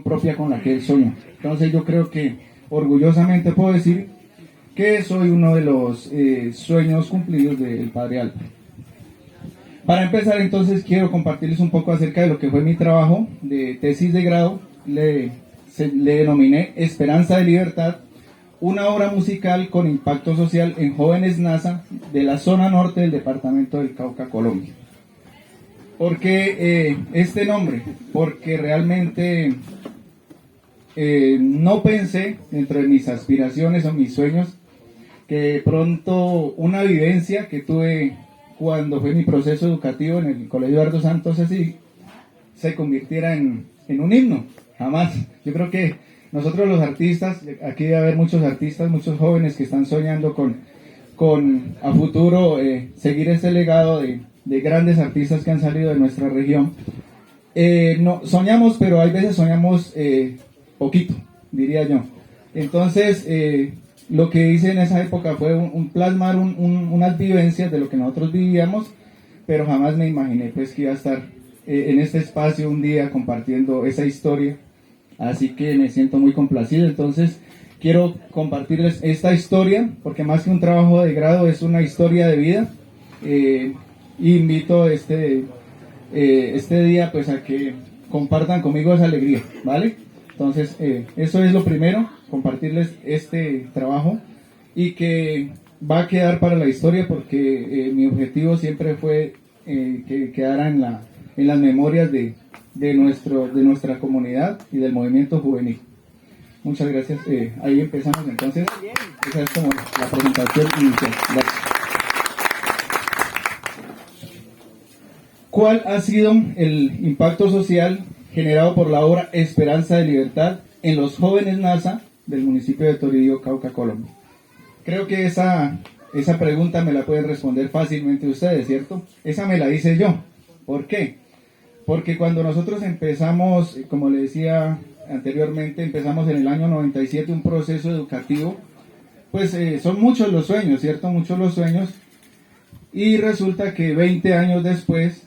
propia con la que él soñó. Entonces yo creo que orgullosamente puedo decir que soy uno de los sueños cumplidos del padre Álvaro. Para empezar, entonces, quiero compartirles un poco acerca de lo que fue mi trabajo de tesis de grado. Le denominé Esperanza de Libertad, una obra musical con impacto social en jóvenes NASA de la zona norte del departamento del Cauca, Colombia. ¿Por qué este nombre? Porque realmente no pensé dentro de mis aspiraciones o mis sueños que de pronto una vivencia que tuve cuando fue mi proceso educativo en el Colegio Eduardo Santos así se convirtiera en un himno. Jamás. Yo creo que nosotros los artistas, aquí debe haber muchos artistas, muchos jóvenes que están soñando con a futuro seguir este legado de grandes artistas que han salido de nuestra región. No, soñamos, pero hay veces soñamos poquito, diría yo. Entonces, lo que hice en esa época fue plasmar unas vivencias de lo que nosotros vivíamos, pero jamás me imaginé pues que iba a estar en este espacio un día compartiendo esa historia. Así que me siento muy complacido. Entonces quiero compartirles esta historia, porque más que un trabajo de grado es una historia de vida. Y invito este día pues a que compartan conmigo esa alegría, ¿vale? Entonces eso es lo primero, compartirles este trabajo y que va a quedar para la historia, porque mi objetivo siempre fue que quedara en las memorias de nuestra comunidad y del movimiento juvenil. Muchas gracias. Ahí empezamos entonces. Esa es como la presentación inicial. Gracias. ¿Cuál ha sido el impacto social generado por la obra Esperanza de Libertad en los jóvenes NASA del municipio de Toribío, Cauca, Colombia? Creo que esa pregunta me la pueden responder fácilmente ustedes, ¿cierto? Esa me la hice yo. ¿Por qué? Porque cuando nosotros empezamos, como le decía anteriormente, empezamos en el año 97 un proceso educativo, pues son muchos los sueños, ¿cierto? Muchos los sueños. Y resulta que 20 años después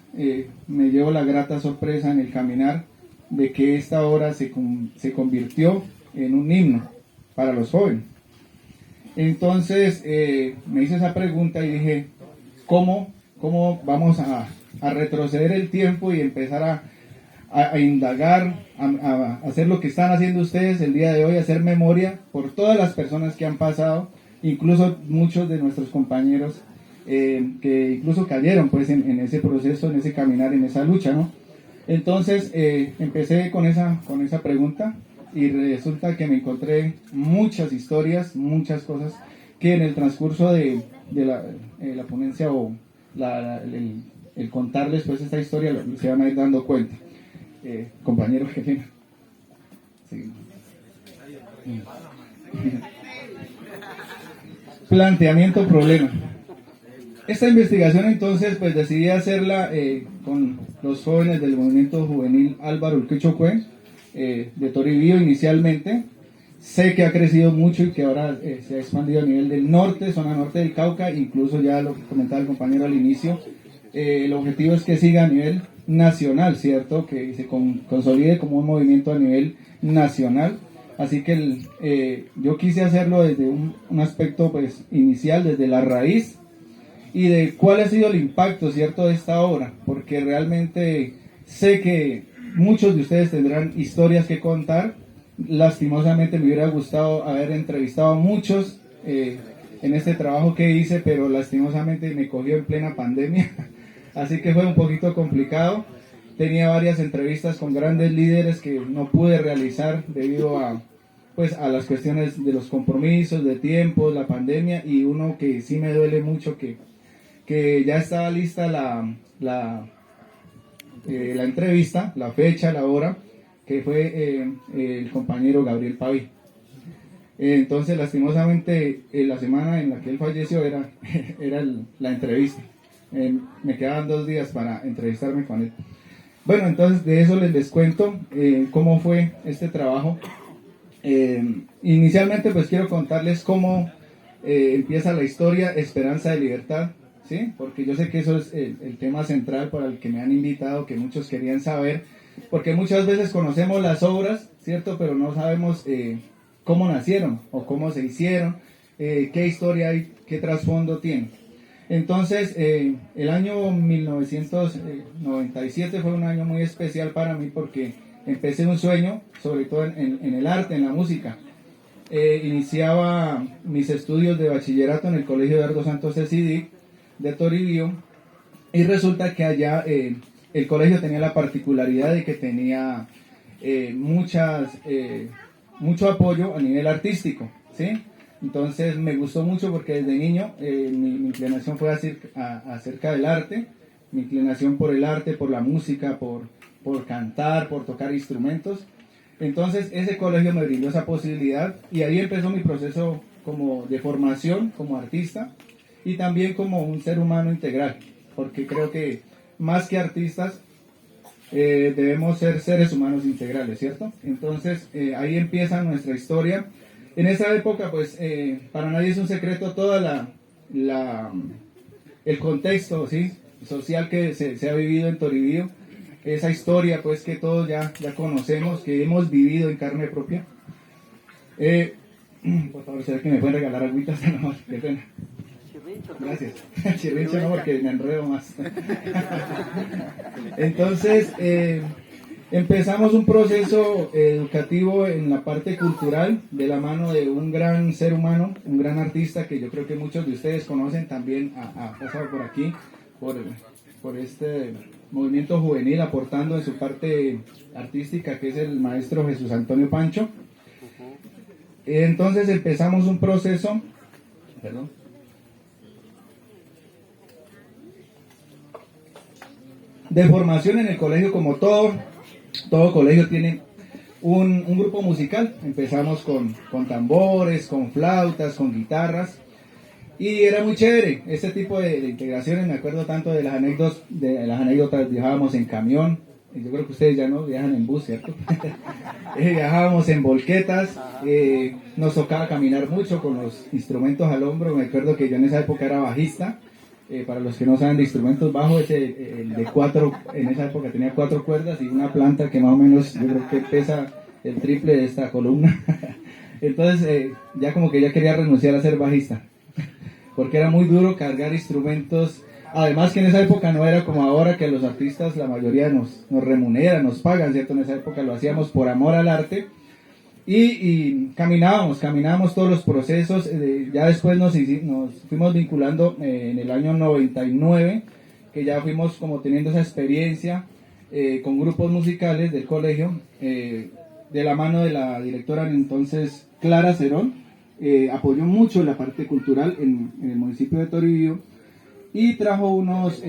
me llevo la grata sorpresa en el caminar de que esta obra se convirtió en un himno para los jóvenes. Entonces me hice esa pregunta y dije, ¿cómo vamos a retroceder el tiempo y empezar a indagar, a hacer lo que están haciendo ustedes el día de hoy, hacer memoria por todas las personas que han pasado, incluso muchos de nuestros compañeros que incluso cayeron pues en ese proceso, en ese caminar, en esa lucha, ¿no? Entonces empecé con esa pregunta y resulta que me encontré muchas historias, muchas cosas que en el transcurso de la ponencia o el contarles pues esta historia se van a ir dando cuenta. Compañero jefe. Sí. Planteamiento problema. Esta investigación entonces pues decidí hacerla con los jóvenes del movimiento juvenil Álvaro Urquichocue de Toribío inicialmente. Sé que ha crecido mucho y que ahora se ha expandido a nivel del norte, zona norte del Cauca, incluso ya lo que comentaba el compañero al inicio. El objetivo es que siga a nivel nacional, ¿cierto? Que se consolide como un movimiento a nivel nacional. Así que yo quise hacerlo desde un aspecto pues inicial, desde la raíz, y de cuál ha sido el impacto, ¿cierto?, de esta obra, porque realmente sé que muchos de ustedes tendrán historias que contar. Lastimosamente me hubiera gustado haber entrevistado a muchos en este trabajo que hice, pero lastimosamente me cogió en plena pandemia, así que fue un poquito complicado. Tenía varias entrevistas con grandes líderes que no pude realizar debido a las cuestiones de los compromisos, de tiempo, la pandemia, y uno que sí me duele mucho que ya estaba lista la entrevista, la fecha, la hora, que fue el compañero Gabriel Pavi. Entonces, lastimosamente, la semana en la que él falleció era la entrevista. Me quedaban 2 días para entrevistarme con él. Bueno, entonces de eso les cuento cómo fue este trabajo. Inicialmente pues quiero contarles cómo empieza la historia Esperanza de Libertad, ¿sí? Porque yo sé que eso es el tema central para el que me han invitado, que muchos querían saber, porque muchas veces conocemos las obras, ¿cierto? Pero no sabemos cómo nacieron o cómo se hicieron, qué historia hay, qué trasfondo tienen. Entonces, el año 1997 fue un año muy especial para mí porque empecé un sueño, sobre todo en el arte, en la música. Iniciaba mis estudios de bachillerato en el Colegio Eduardo Santos Cecidi de Toribío, y resulta que allá el colegio tenía la particularidad de que tenía mucho apoyo a nivel artístico, ¿sí? Entonces me gustó mucho porque desde niño mi inclinación fue acerca del arte, mi inclinación por el arte, por la música, por cantar, por tocar instrumentos. Entonces ese colegio me brindó esa posibilidad y ahí empezó mi proceso como de formación como artista y también como un ser humano integral, porque creo que más que artistas debemos ser seres humanos integrales, ¿cierto? Entonces ahí empieza nuestra historia. En esa época, pues para nadie es un secreto toda el contexto, ¿sí?, social que se ha vivido en Toribío, esa historia pues que todos ya conocemos, que hemos vivido en carne propia. Por favor, ¿será que me pueden regalar agüitas? No, qué pena. Gracias. Chirrincho no, porque me enredo más. Entonces, empezamos un proceso educativo en la parte cultural de la mano de un gran ser humano, un gran artista que yo creo que muchos de ustedes conocen, también ha pasado por aquí, por este movimiento juvenil, aportando en su parte artística, que es el maestro Jesús Antonio Pancho. Entonces empezamos un proceso, de formación en el colegio. Como todo colegio tiene un grupo musical. Empezamos con tambores, con flautas, con guitarras, y era muy chévere este tipo de integraciones. Me acuerdo tanto de las anécdotas. Viajábamos en camión, yo creo que ustedes ya no viajan en bus, ¿cierto? Viajábamos en volquetas, nos tocaba caminar mucho con los instrumentos al hombro. Me acuerdo que yo en esa época era bajista. Para los que no saben de instrumentos bajos, el de 4, en esa época tenía 4 cuerdas y una planta que más o menos yo creo que pesa el triple de esta columna. Entonces ya como que ya quería renunciar a ser bajista, porque era muy duro cargar instrumentos. Además que en esa época no era como ahora, que los artistas la mayoría nos remuneran, nos pagan, ¿cierto? En esa época lo hacíamos por amor al arte. Y caminábamos todos los procesos. Ya después nos fuimos vinculando en el año 99, que ya fuimos como teniendo esa experiencia con grupos musicales del colegio, de la mano de la directora entonces Clara Cerón. Apoyó mucho la parte cultural en el municipio de Toribío, y trajo unos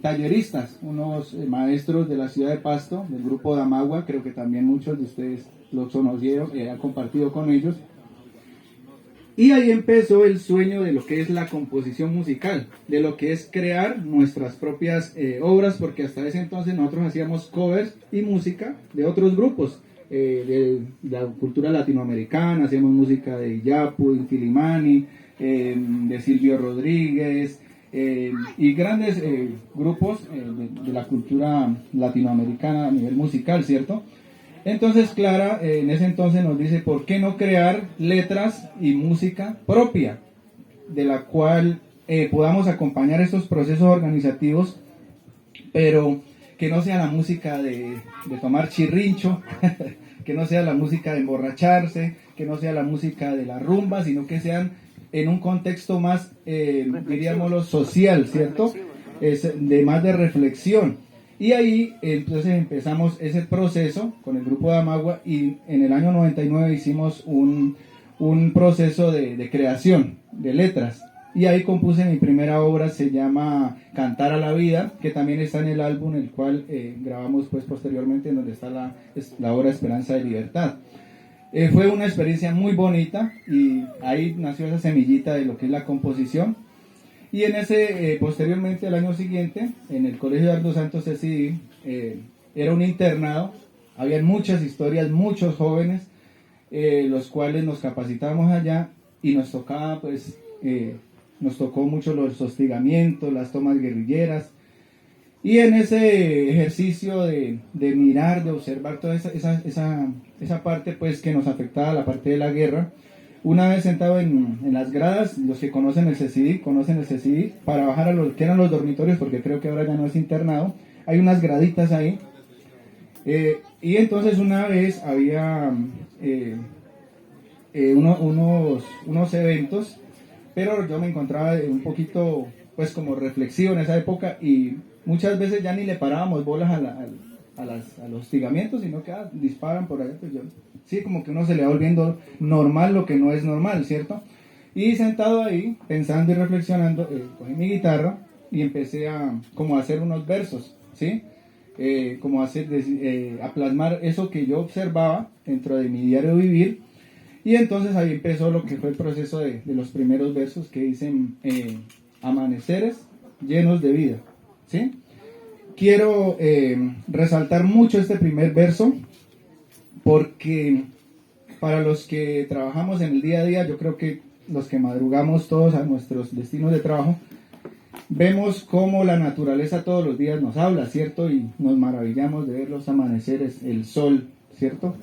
talleristas, unos maestros de la ciudad de Pasto, del grupo Damagua. Creo que también muchos de ustedes los conocieron, han compartido con ellos. Y ahí empezó el sueño de lo que es la composición musical, de lo que es crear nuestras propias obras, porque hasta ese entonces nosotros hacíamos covers y música de otros grupos, de la cultura latinoamericana. Hacíamos música de Iyapu, Inti Illimani, de Silvio Rodríguez, y grandes grupos de la cultura latinoamericana a nivel musical, ¿cierto? Entonces Clara en ese entonces nos dice, ¿por qué no crear letras y música propia, de la cual podamos acompañar estos procesos organizativos, pero que no sea la música de tomar chirrincho, que no sea la música de emborracharse, que no sea la música de la rumba, sino que sean en un contexto más, diríamoslo, social, ¿cierto? De más de reflexión. Y ahí entonces empezamos ese proceso con el grupo de Amagua, y en el año 99 hicimos un proceso de creación de letras. Y ahí compuse mi primera obra, se llama Cantar a la Vida, que también está en el álbum, el cual grabamos pues posteriormente, en donde está la obra Esperanza de Libertad. Fue una experiencia muy bonita, y ahí nació esa semillita de lo que es la composición. Y en ese, posteriormente, al año siguiente, en el Colegio Eduardo Santos Cecidi, era un internado, habían muchas historias, muchos jóvenes, los cuales nos capacitamos allá, y nos tocaba pues... nos tocó mucho los hostigamientos, las tomas guerrilleras, Y en ese ejercicio de mirar, de observar toda esa parte pues que nos afectaba, la parte de la guerra, una vez sentado en las gradas, los que conocen el CECIDI, para bajar a los que eran los dormitorios, porque creo que ahora ya no es internado, hay unas graditas ahí, y entonces una vez había unos eventos, pero yo me encontraba un poquito pues como reflexivo en esa época y muchas veces ya ni le parábamos bolas a los hostigamientos, sino que disparan por ahí, pues yo, sí, como que uno se le va volviendo normal lo que no es normal, ¿cierto? Y sentado ahí, pensando y reflexionando, cogí mi guitarra y empecé como a hacer unos versos, ¿sí? Como a plasmar eso que yo observaba dentro de mi diario vivir. Y entonces ahí empezó lo que fue el proceso de los primeros versos que dicen amaneceres llenos de vida, ¿sí? Quiero resaltar mucho este primer verso porque para los que trabajamos en el día a día, yo creo que los que madrugamos todos a nuestros destinos de trabajo, vemos cómo la naturaleza todos los días nos habla, ¿cierto? Y nos maravillamos de ver los amaneceres, el sol, ¿cierto?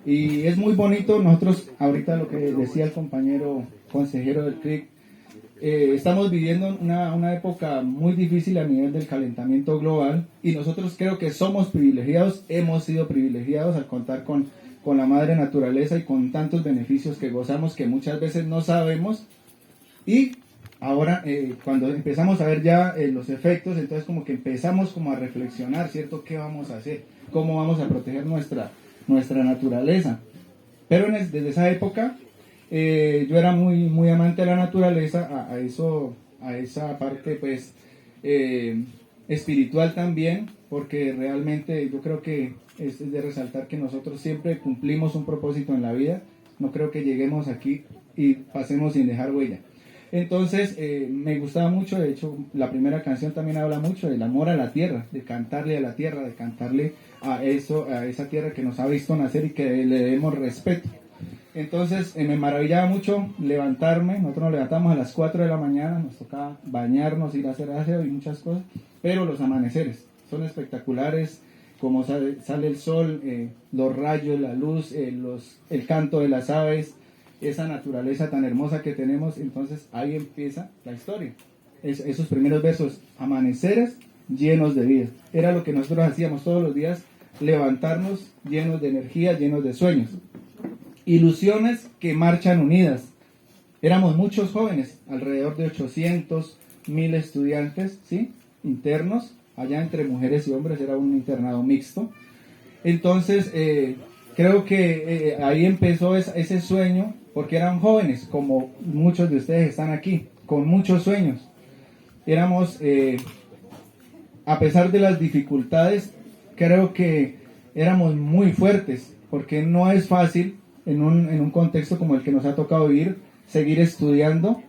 Y es muy bonito, nosotros ahorita lo que decía el compañero consejero del CRIC, estamos viviendo una época muy difícil a nivel del calentamiento global y nosotros creo que somos privilegiados, hemos sido privilegiados al contar con la madre naturaleza y con tantos beneficios que gozamos que muchas veces no sabemos y ahora cuando empezamos a ver ya los efectos, entonces como que empezamos como a reflexionar, ¿cierto? ¿Qué vamos a hacer? ¿Cómo vamos a proteger nuestra naturaleza? Pero desde esa época yo era muy amante de la naturaleza, a esa parte pues espiritual también, porque realmente yo creo que es de resaltar que nosotros siempre cumplimos un propósito en la vida, no creo que lleguemos aquí y pasemos sin dejar huella. Entonces me gustaba mucho, de hecho la primera canción también habla mucho del amor a la tierra, de cantarle a la tierra, de cantarle a esa tierra que nos ha visto nacer y que le demos respeto. Entonces me maravillaba mucho levantarme, nosotros nos levantamos a las 4 de la mañana, nos tocaba bañarnos, ir a hacer aseo y muchas cosas, pero los amaneceres son espectaculares, como sale el sol, los rayos, la luz, el canto de las aves, esa naturaleza tan hermosa que tenemos, entonces ahí empieza la historia. Esos primeros versos, amaneceres llenos de vida, era lo que nosotros hacíamos todos los días, levantarnos llenos de energía, llenos de sueños. Ilusiones que marchan unidas. Éramos muchos jóvenes, alrededor de 800, 1000 estudiantes, ¿sí? Internos, allá entre mujeres y hombres, era un internado mixto. Entonces, creo que ahí empezó ese sueño, porque eran jóvenes, como muchos de ustedes están aquí, con muchos sueños. Éramos, a pesar de las dificultades, creo que éramos muy fuertes, porque no es fácil en un contexto como el que nos ha tocado vivir, seguir estudiando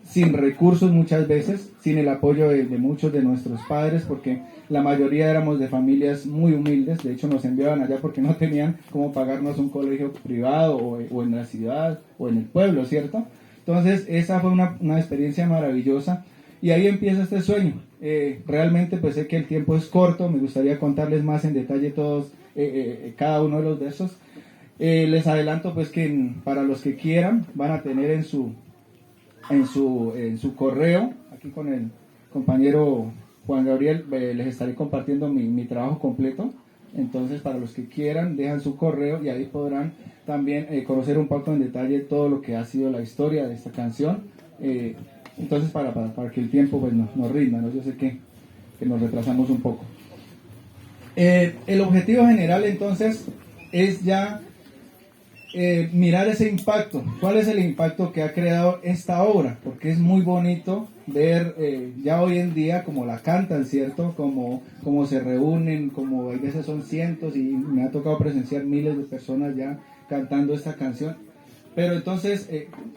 sin recursos muchas veces, sin el apoyo de muchos de nuestros padres, porque la mayoría éramos de familias muy humildes, de hecho nos enviaban allá porque no tenían cómo pagarnos un colegio privado o en la ciudad o en el pueblo, ¿cierto? Entonces esa fue una experiencia maravillosa y ahí empieza este sueño. Realmente pues sé que el tiempo es corto, me gustaría contarles más en detalle todos, cada uno de los versos. Les adelanto pues que para los que quieran van a tener en su correo, aquí con el compañero Juan Gabriel, les estaré compartiendo mi trabajo completo. Entonces para los que quieran dejan su correo y ahí podrán también conocer un poco en detalle todo lo que ha sido la historia de esta canción. Entonces para que el tiempo pues nos rinda, ¿no? Yo sé que nos retrasamos un poco. El objetivo general entonces es ya mirar ese impacto. ¿Cuál es el impacto que ha creado esta obra? Porque es muy bonito ver ya hoy en día como la cantan, ¿cierto? Como se reúnen, como a veces son cientos y me ha tocado presenciar miles de personas ya cantando esta canción. Pero entonces,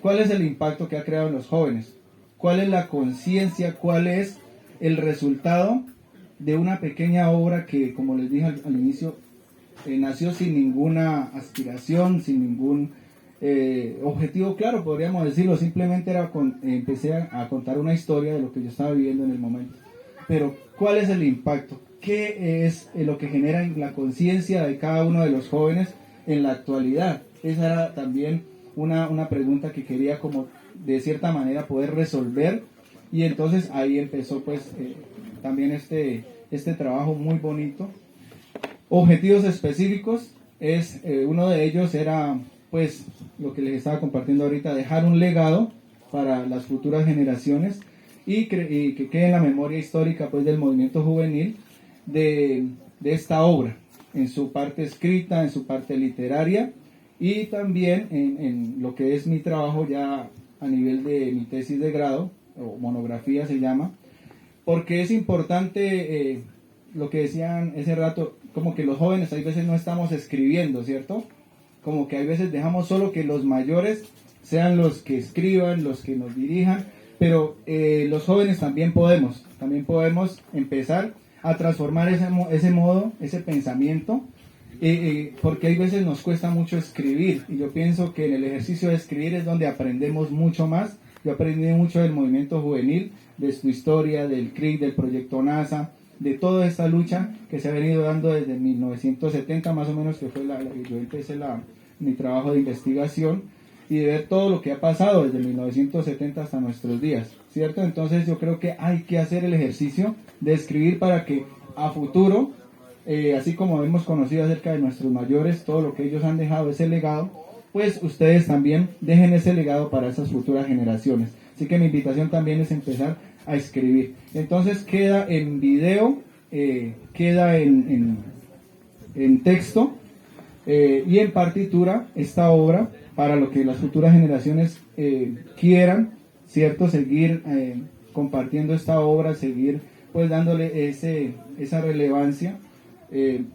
¿cuál es el impacto que ha creado en los jóvenes? ¿Cuál es la conciencia? ¿Cuál es el resultado de una pequeña obra que, como les dije al inicio, nació sin ninguna aspiración, sin ningún objetivo claro, podríamos decirlo, simplemente empecé a contar una historia de lo que yo estaba viviendo en el momento. pero ¿cuál es el impacto? ¿Qué es lo que genera en la conciencia de cada uno de los jóvenes en la actualidad? Esa era también una pregunta que quería como de cierta manera poder resolver, y entonces ahí empezó pues también este trabajo muy bonito. Objetivos específicos, uno de ellos era pues lo que les estaba compartiendo ahorita, dejar un legado para las futuras generaciones y que quede en la memoria histórica pues del movimiento juvenil de esta obra, en su parte escrita, en su parte literaria, y también en lo que es mi trabajo ya a nivel de mi tesis de grado, o monografía se llama, porque es importante lo que decían ese rato, como que los jóvenes hay veces no estamos escribiendo, ¿cierto? Como que hay veces dejamos solo que los mayores sean los que escriban, los que nos dirijan, pero los jóvenes también podemos empezar a transformar ese modo, ese pensamiento, porque hay veces nos cuesta mucho escribir, y yo pienso que en el ejercicio de escribir es donde aprendemos mucho más. Yo aprendí mucho del movimiento juvenil, de su historia, del CRIC, del proyecto NASA, de toda esta lucha que se ha venido dando desde 1970 más o menos, que fue yo empecé mi trabajo de investigación, y de ver todo lo que ha pasado desde 1970 hasta nuestros días, ¿cierto? Entonces yo creo que hay que hacer el ejercicio de escribir para que a futuro, así como hemos conocido acerca de nuestros mayores, todo lo que ellos han dejado, ese legado, pues ustedes también dejen ese legado para esas futuras generaciones. Así que mi invitación también es empezar a escribir. Entonces queda en video, queda en texto y en partitura esta obra para lo que las futuras generaciones quieran, ¿cierto? Seguir compartiendo esta obra, seguir pues dándole esa relevancia.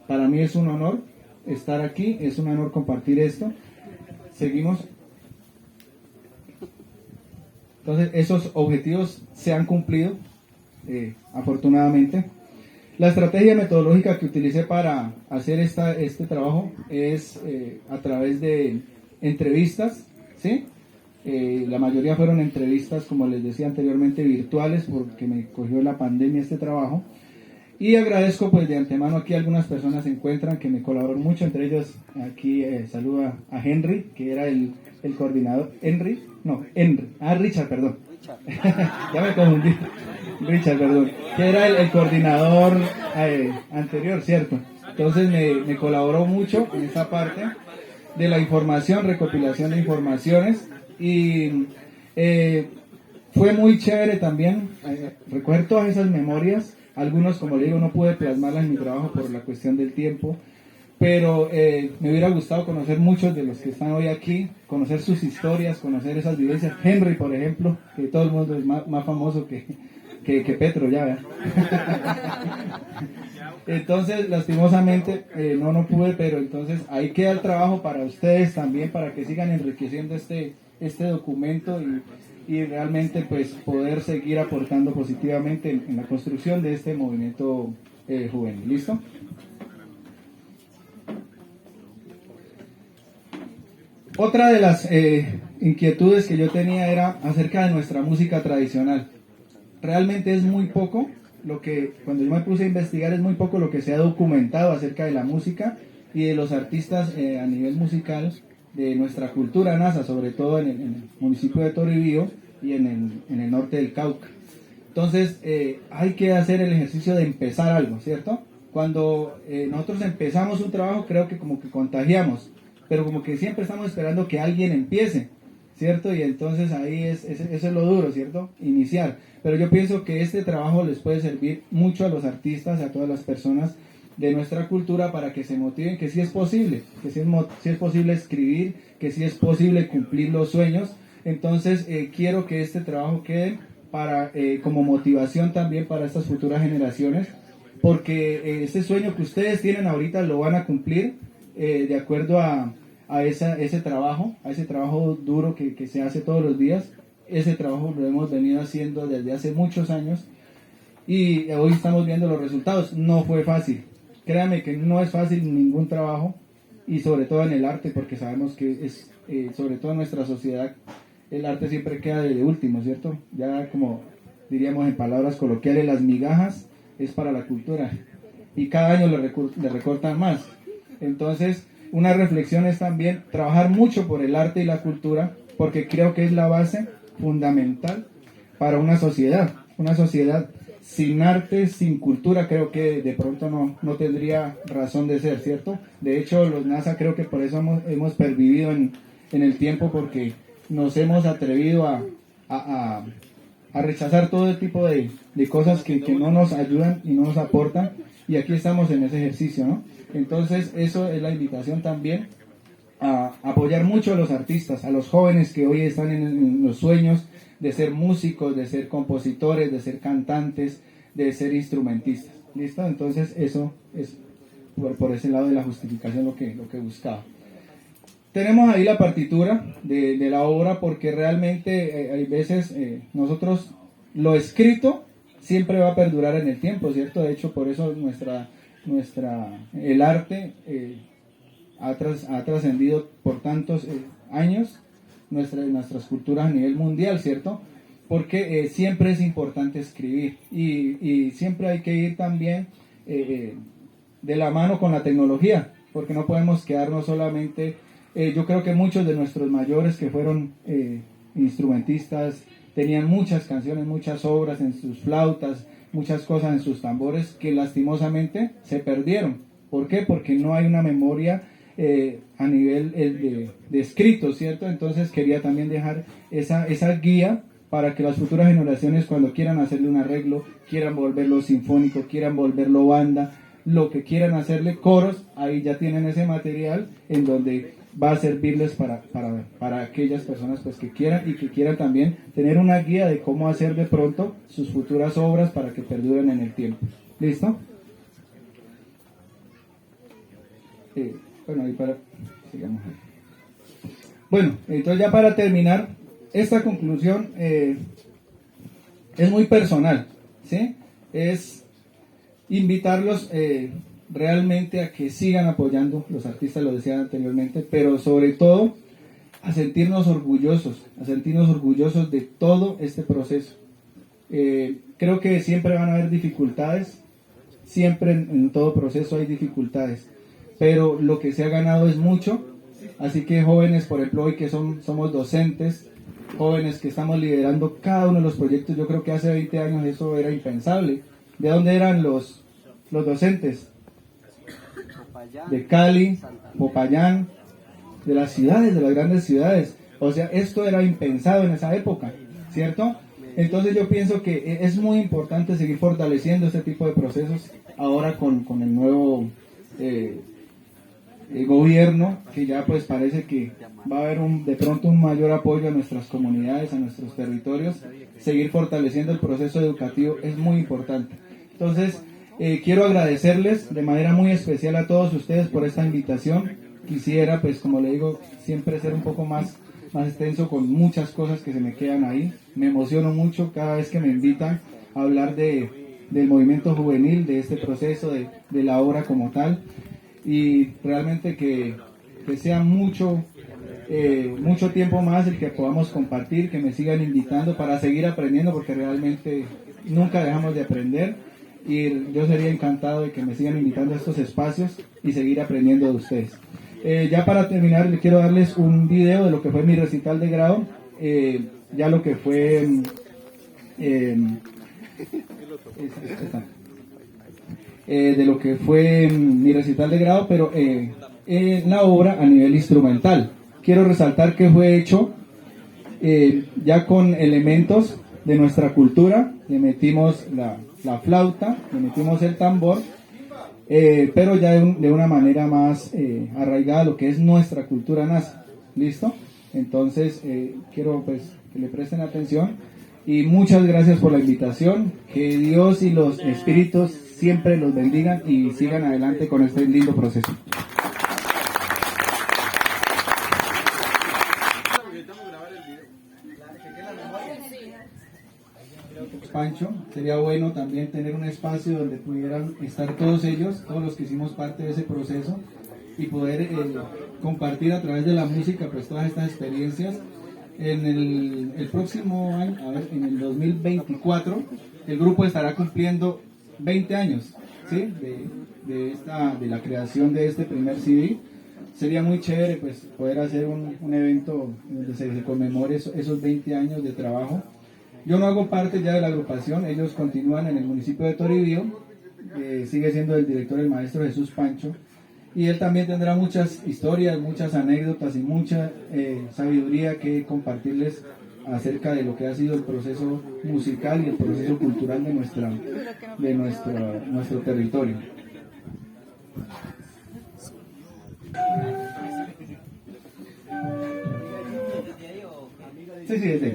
Para mí es un honor estar aquí, es un honor compartir esto. Seguimos. Entonces esos objetivos se han cumplido, afortunadamente. La estrategia metodológica que utilicé para hacer este trabajo es a través de entrevistas, ¿sí? La mayoría fueron entrevistas, como les decía anteriormente, virtuales, porque me cogió la pandemia este trabajo. Y agradezco pues de antemano, aquí algunas personas se encuentran que me colaboran mucho, entre ellos aquí saludo a Henry, que era el coordinador. Richard, perdón. Ya me confundí. Richard, perdón. Que era el coordinador anterior, ¿cierto? Entonces me colaboró mucho en esa parte de la información, recopilación de informaciones, y fue muy chévere también recoger todas esas memorias. Algunos, como le digo, no pude plasmarlas en mi trabajo por la cuestión del tiempo, pero me hubiera gustado conocer muchos de los que están hoy aquí, conocer sus historias, conocer esas vivencias. Henry, por ejemplo, que todo el mundo es más famoso que Petro, ya, ¿verdad? Entonces, lastimosamente, no pude, pero entonces ahí queda el trabajo para ustedes también, para que sigan enriqueciendo este documento y realmente pues poder seguir aportando positivamente en la construcción de este movimiento juvenil. ¿Listo? Otra de las inquietudes que yo tenía era acerca de nuestra música tradicional. Realmente es muy poco cuando yo me puse a investigar, es muy poco lo que se ha documentado acerca de la música y de los artistas a nivel musical de nuestra cultura NASA, sobre todo en el municipio de Toribío y en el norte del Cauca. Entonces hay que hacer el ejercicio de empezar algo, ¿cierto? Cuando nosotros empezamos un trabajo, creo que como que contagiamos, pero como que siempre estamos esperando que alguien empiece, ¿cierto? Y entonces ahí eso es lo duro, ¿cierto? Iniciar. Pero yo pienso que este trabajo les puede servir mucho a los artistas, a todas las personas de nuestra cultura, para que se motiven que sí es posible, que sí es posible escribir, que sí es posible cumplir los sueños. Entonces quiero que este trabajo quede como motivación también para estas futuras generaciones, porque ese sueño que ustedes tienen ahorita lo van a cumplir de acuerdo a ese trabajo duro que se hace todos los días. Ese trabajo lo hemos venido haciendo desde hace muchos años y hoy estamos viendo los resultados. No fue fácil, créame que no es fácil ningún trabajo, y sobre todo en el arte, porque sabemos que sobre todo en nuestra sociedad el arte siempre queda de último, ¿cierto? Ya como diríamos en palabras coloquiales, las migajas es para la cultura y cada año le recortan más. Entonces, una reflexión es también trabajar mucho por el arte y la cultura, porque creo que es la base fundamental para una sociedad. Una sociedad sin arte, sin cultura, creo que de pronto no tendría razón de ser, ¿cierto? De hecho, los NASA creo que por eso hemos pervivido en el tiempo, porque nos hemos atrevido a rechazar todo tipo de cosas que no nos ayudan y no nos aportan, y aquí estamos en ese ejercicio, ¿no? Entonces, eso es la invitación también a apoyar mucho a los artistas, a los jóvenes que hoy están en los sueños de ser músicos, de ser compositores, de ser cantantes, de ser instrumentistas. ¿Listo? Entonces, eso es por ese lado de la justificación lo que buscaba. Tenemos ahí la partitura de la obra, porque realmente hay veces nosotros lo escrito siempre va a perdurar en el tiempo, ¿cierto? De hecho, por eso el arte ha trascendido por tantos años nuestras culturas a nivel mundial, ¿cierto? Porque siempre es importante escribir y siempre hay que ir también de la mano con la tecnología, porque no podemos quedarnos solamente. Yo creo que muchos de nuestros mayores que fueron instrumentistas tenían muchas canciones, muchas obras en sus flautas, muchas cosas en sus tambores que lastimosamente se perdieron. ¿Por qué? Porque no hay una memoria a nivel de escrito, ¿cierto? Entonces quería también dejar esa guía para que las futuras generaciones, cuando quieran hacerle un arreglo, quieran volverlo sinfónico, quieran volverlo banda, lo que quieran hacerle, coros, ahí ya tienen ese material en donde va a servirles para aquellas personas pues que quieran, y que quieran también tener una guía de cómo hacer de pronto sus futuras obras para que perduren en el tiempo. ¿Listo? Bueno, ahí sigamos ahí. Bueno, entonces ya para terminar, esta conclusión es muy personal, ¿sí? Es invitarlos realmente a que sigan apoyando, los artistas lo decían anteriormente, pero sobre todo a sentirnos orgullosos de todo este proceso. Creo que siempre van a haber dificultades, siempre en todo proceso hay dificultades, pero lo que se ha ganado es mucho. Así que jóvenes, por ejemplo, hoy que somos docentes, jóvenes que estamos liderando cada uno de los proyectos, yo creo que hace 20 años eso era impensable. ¿De dónde eran los docentes? De Cali, Popayán, de las ciudades, de las grandes ciudades. O sea, esto era impensado en esa época, ¿cierto? Entonces yo pienso que es muy importante seguir fortaleciendo este tipo de procesos ahora con el nuevo gobierno, que ya pues parece que va a haber de pronto un mayor apoyo a nuestras comunidades, a nuestros territorios. Seguir fortaleciendo el proceso educativo es muy importante. Entonces, quiero agradecerles de manera muy especial a todos ustedes por esta invitación. Quisiera, pues como le digo, siempre ser un poco más extenso con muchas cosas que se me quedan ahí. Me emociono mucho cada vez que me invitan a hablar del movimiento juvenil, de este proceso, de la obra como tal. Y realmente que sea mucho tiempo más el que podamos compartir, que me sigan invitando para seguir aprendiendo, porque realmente nunca dejamos de aprender. Y yo sería encantado de que me sigan invitando a estos espacios y seguir aprendiendo de ustedes. Ya para terminar, le quiero darles un video de lo que fue mi recital de grado, ya lo que fue de lo que fue mi recital de grado, pero en la obra a nivel instrumental. Quiero resaltar que fue hecho ya con elementos de nuestra cultura. Le metimos la flauta, le metimos el tambor, pero ya de una manera más arraigada a lo que es nuestra cultura NASA. ¿Listo? Entonces quiero pues que le presten atención y muchas gracias por la invitación. Que Dios y los espíritus siempre los bendigan y sigan adelante con este lindo proceso. Pancho, sería bueno también tener un espacio donde pudieran estar todos ellos, todos los que hicimos parte de ese proceso, y poder compartir a través de la música pues todas estas experiencias En el próximo año, a ver, en el 2024, el grupo estará cumpliendo 20 años, ¿sí? De la creación de este primer CD. Sería muy chévere pues poder hacer un evento donde se conmemore esos 20 años de trabajo. Yo no hago parte ya de la agrupación, ellos continúan en el municipio de Toribío, sigue siendo el director el maestro Jesús Pancho, y él también tendrá muchas historias, muchas anécdotas y mucha sabiduría que compartirles acerca de lo que ha sido el proceso musical y el proceso cultural de nuestro territorio. Sí, sí, sí.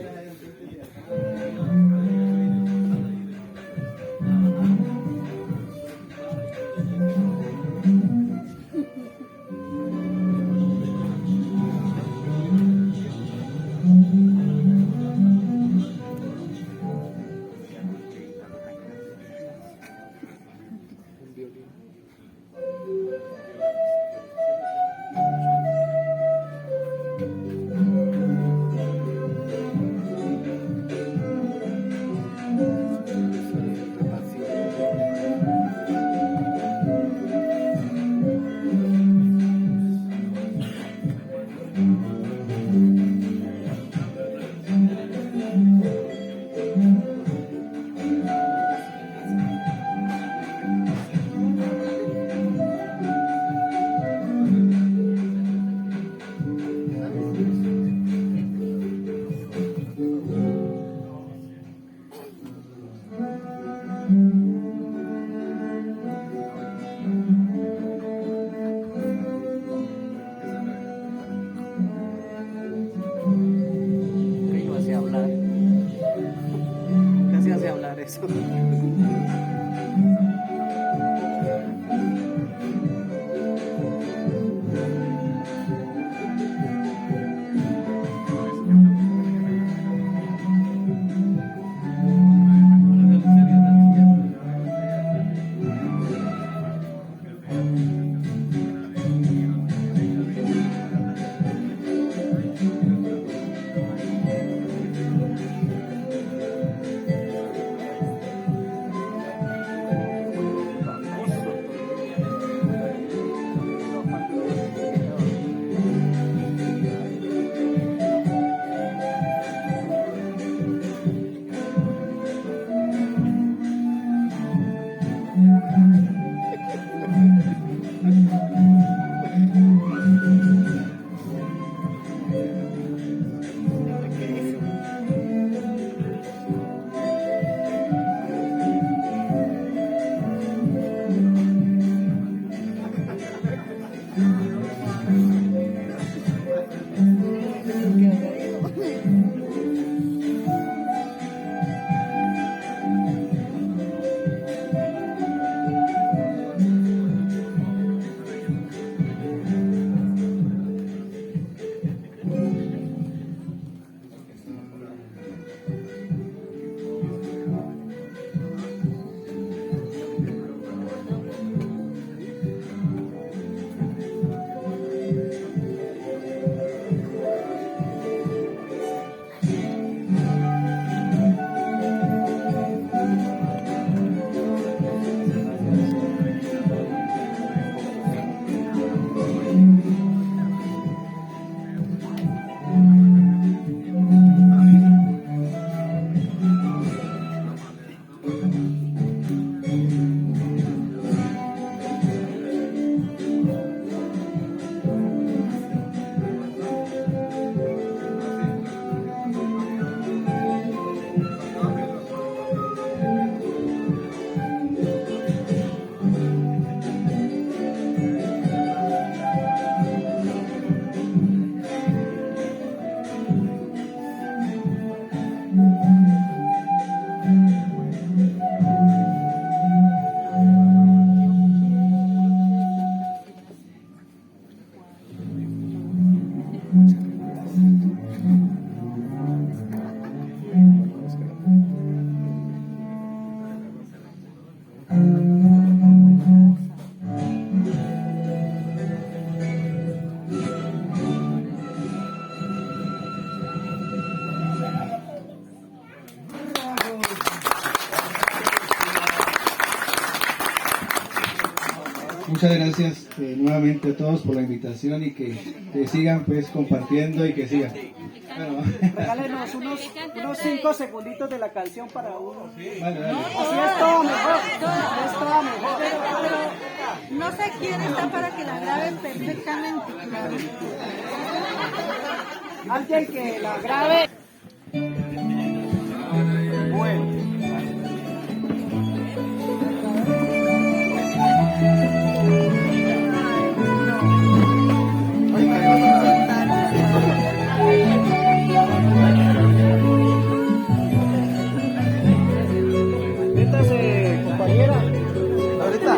muchas gracias nuevamente a todos por la invitación y que sigan pues compartiendo y que sigan. Bueno. Regálenos unos 5 segunditos de la canción para uno. Vale, vale. Así es todo mejor. Es todo mejor. Pero no sé quién está para que la graben perfectamente. Alguien que la grabe. Bueno. Métase, compañera. Ahorita.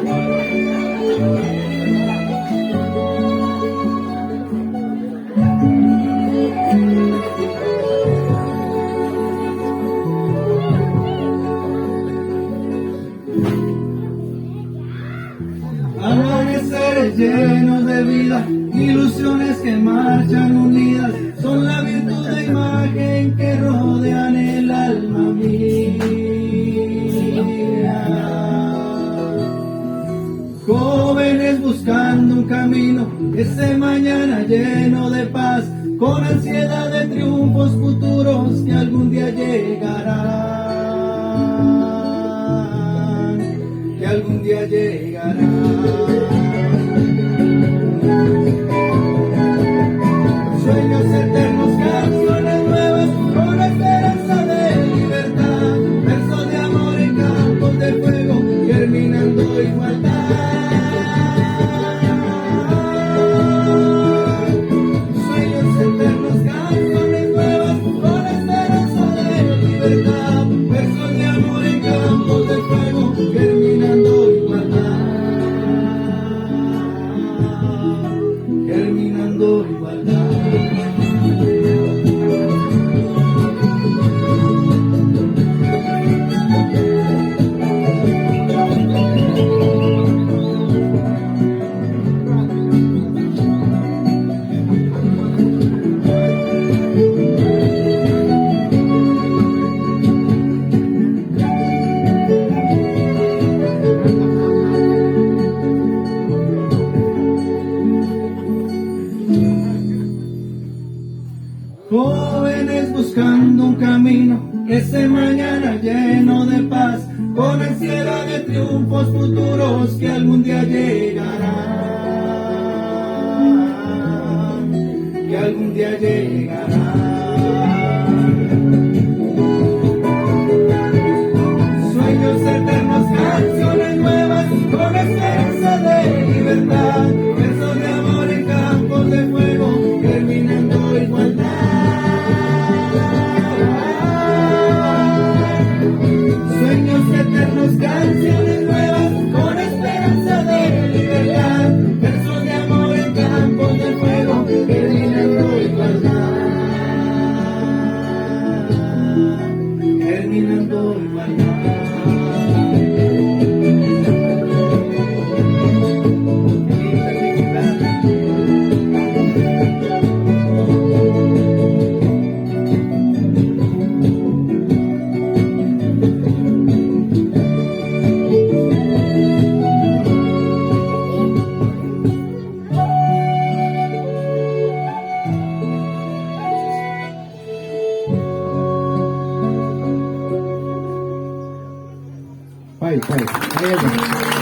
Amaneceres llenos de vida, ilusiones que marchan unidas, son la virtud de imagen que rodean el alma mía. Jóvenes buscando un camino, ese mañana lleno de paz, con ansiedad de triunfos futuros que algún día llegarán, que algún día llegarán. Sueños eternos, canciones nuevas, con esperanza de libertad, versos de amor en campos de fuego, germinando igualdad. Sueños eternos, canciones nuevas, con esperanza de libertad, versos de amor en campos de fuego, germinando igualdad. Germinando igualdad. Jóvenes buscando un camino, ese mañana lleno de paz, con ansiedad de triunfos futuros que algún día llegarán, que algún día llegarán. Sueños eternos, canciones nuevas, con esperanza de libertad, versos de amor en campos de fuego, germinando igualdad. Sueños eternos, canciones nuevas, con esperanza de libertad, versos de amor en campos de fuego, germinando igualdad, germinando igualdad. Bye.